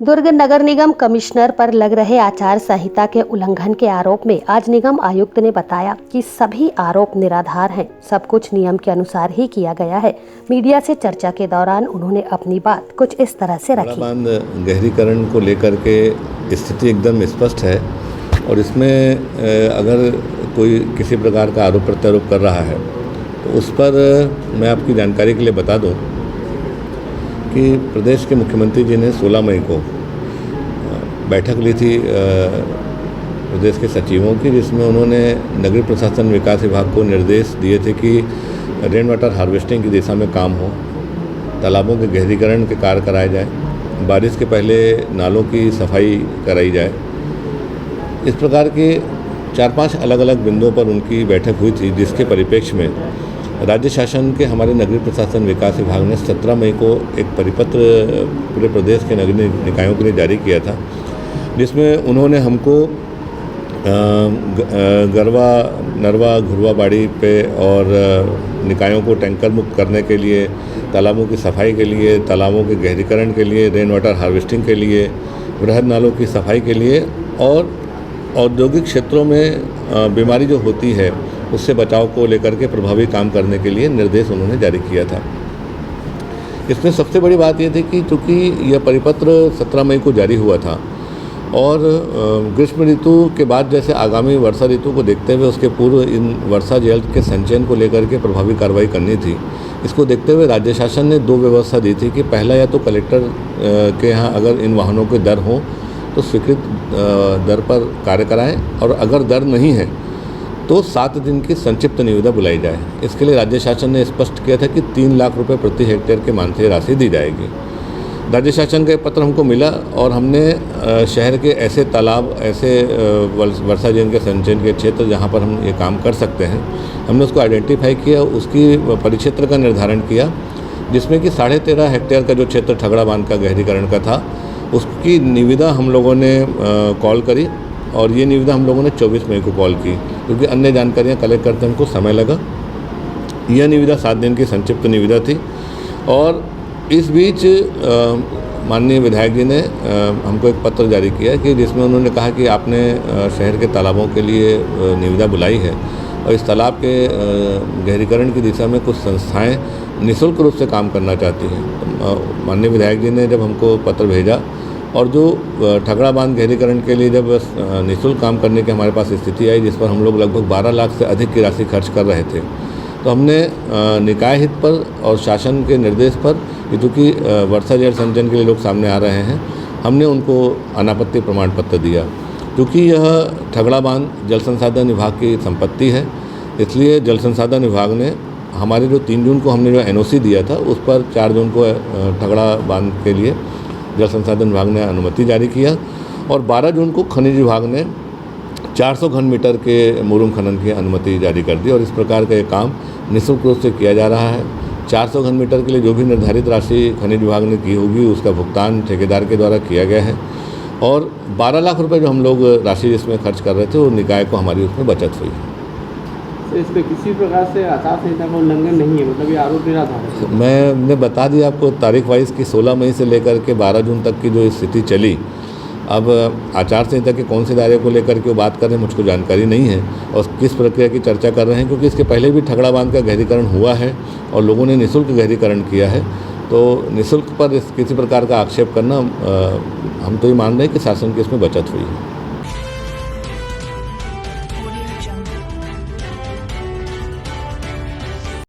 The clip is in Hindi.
दुर्ग नगर निगम कमिश्नर पर लग रहे आचार संहिता के उल्लंघन के आरोप में आज निगम आयुक्त ने बताया कि सभी आरोप निराधार हैं, सब कुछ नियम के अनुसार ही किया गया है। मीडिया से चर्चा के दौरान उन्होंने अपनी बात कुछ इस तरह से रखी। बांध गहरीकरण को लेकर के स्थिति एकदम स्पष्ट है और इसमें अगर कोई किसी प्रकार का आरोप प्रत्यारोप कर रहा है तो उस पर मैं आपकी जानकारी के लिए बता दूं कि प्रदेश के मुख्यमंत्री जी ने 16 मई को बैठक ली थी प्रदेश के सचिवों की, जिसमें उन्होंने नगरीय प्रशासन विकास विभाग को निर्देश दिए थे कि रेन वाटर हार्वेस्टिंग की दिशा में काम हो, तालाबों के गहरीकरण के कार्य कराए जाए, बारिश के पहले नालों की सफाई कराई जाए। इस प्रकार के 4-5 अलग अलग बिंदुओं पर उनकी बैठक हुई थी, जिसके परिप्रेक्ष्य में राज्य शासन के हमारे नगरीय प्रशासन विकास विभाग ने 17 मई को एक परिपत्र पूरे प्रदेश के नगरीय निकायों के लिए जारी किया था, जिसमें उन्होंने हमको गरवा, नरवा, घुरवा बाड़ी पे और निकायों को टैंकर मुक्त करने के लिए, तालाबों की सफाई के लिए, तालाबों के गहरीकरण के लिए, रेन वाटर हार्वेस्टिंग के लिए, बृहद नालों की सफाई के लिए और औद्योगिक क्षेत्रों में बीमारी जो होती है उससे बचाव को लेकर के प्रभावी काम करने के लिए निर्देश उन्होंने जारी किया था। इसमें सबसे बड़ी बात ये थी कि चूँकि यह परिपत्र 17 मई को जारी हुआ था और ग्रीष्म ऋतु के बाद जैसे आगामी वर्षा ऋतु को देखते हुए उसके पूर्व इन वर्षा जल के संचयन को लेकर के प्रभावी कार्रवाई करनी थी। इसको देखते हुए राज्य शासन ने 2 व्यवस्था दी थी कि पहला या तो कलेक्टर के यहाँ अगर इन वाहनों के दर हों तो स्वीकृत दर पर कार्य कराएं और अगर दर नहीं है तो 7 दिन की संक्षिप्त निविदा बुलाई जाए। इसके लिए राज्य शासन ने स्पष्ट किया था कि 3 लाख रुपए प्रति हेक्टेयर के मान से राशि दी जाएगी। राज्य शासन का एक पत्र हमको मिला और हमने शहर के ऐसे तालाब, ऐसे वर्षा जल के संचयन के क्षेत्र जहां पर हम ये काम कर सकते हैं, हमने उसको आइडेंटिफाई किया, उसकी परिक्षेत्र का निर्धारण किया, जिसमें कि 13.5 हेक्टेयर का जो क्षेत्र ठगड़ा बांध का गहरीकरण का था उसकी निविदा हम लोगों ने कॉल करी और ये निविदा हम लोगों ने 24 मई को कॉल की, क्योंकि अन्य जानकारियाँ कलेक्ट करते हमको समय लगा। यह निविदा 7 दिन की संक्षिप्त निविदा थी और इस बीच माननीय विधायक जी ने हमको एक पत्र जारी किया कि जिसमें उन्होंने कहा कि आपने शहर के तालाबों के लिए निविदा बुलाई है और इस तालाब के गहरीकरण की दिशा में कुछ संस्थाएं निःशुल्क रूप से काम करना चाहती हैं। तो माननीय विधायक जी ने जब हमको पत्र भेजा और जो ठगड़ा बांध गहरीकरण के लिए जब निःशुल्क काम करने की हमारे पास स्थिति आई, जिस पर हम लोग लगभग 12 लाख से अधिक की राशि खर्च कर रहे थे, तो हमने निकाय हित पर और शासन के निर्देश पर, क्योंकि वर्षा जल संचयन के लिए लोग सामने आ रहे हैं, हमने उनको अनापत्ति प्रमाण पत्र दिया। क्योंकि यह ठगड़ा बांध जल संसाधन विभाग की संपत्ति है, इसलिए जल संसाधन विभाग ने हमारे जो 3 जून को हमने जो NOC दिया था उस पर 4 जून को ठगड़ा बांध के लिए जल संसाधन विभाग ने अनुमति जारी किया और 12 जून को खनिज विभाग ने 400 घन मीटर के मुरुम खनन की अनुमति जारी कर दी और इस प्रकार का काम निःशुल्क रूप से किया जा रहा है। 400 घन मीटर के लिए जो भी निर्धारित राशि खनिज विभाग ने की होगी उसका भुगतान ठेकेदार के द्वारा किया गया है और 12 लाख रुपए जो हम लोग राशि इसमें खर्च कर रहे थे वो निकाय को हमारी उसमें बचत हुई है। तो इसमें किसी प्रकार से आचार संहिता का उल्लंघन नहीं है, मतलब ये आरोप निराधार है। मैंने बता दिया आपको तारीख वाइज कि 16 मई से लेकर के 12 जून तक की जो स्थिति चली। अब आचार संहिता के कौन से दायरे को लेकर के वो बात कर रहे हैं मुझको जानकारी नहीं है और किस प्रक्रिया की चर्चा कर रहे हैं, क्योंकि इसके पहले भी ठगड़ा बांध का गहरीकरण हुआ है और लोगों ने निःशुल्क गहरीकरण किया है। तो निःशुल्क पर किसी प्रकार का आक्षेप करना, हम तो ये मान रहे हैं कि शासन की इसमें बचत हुई है।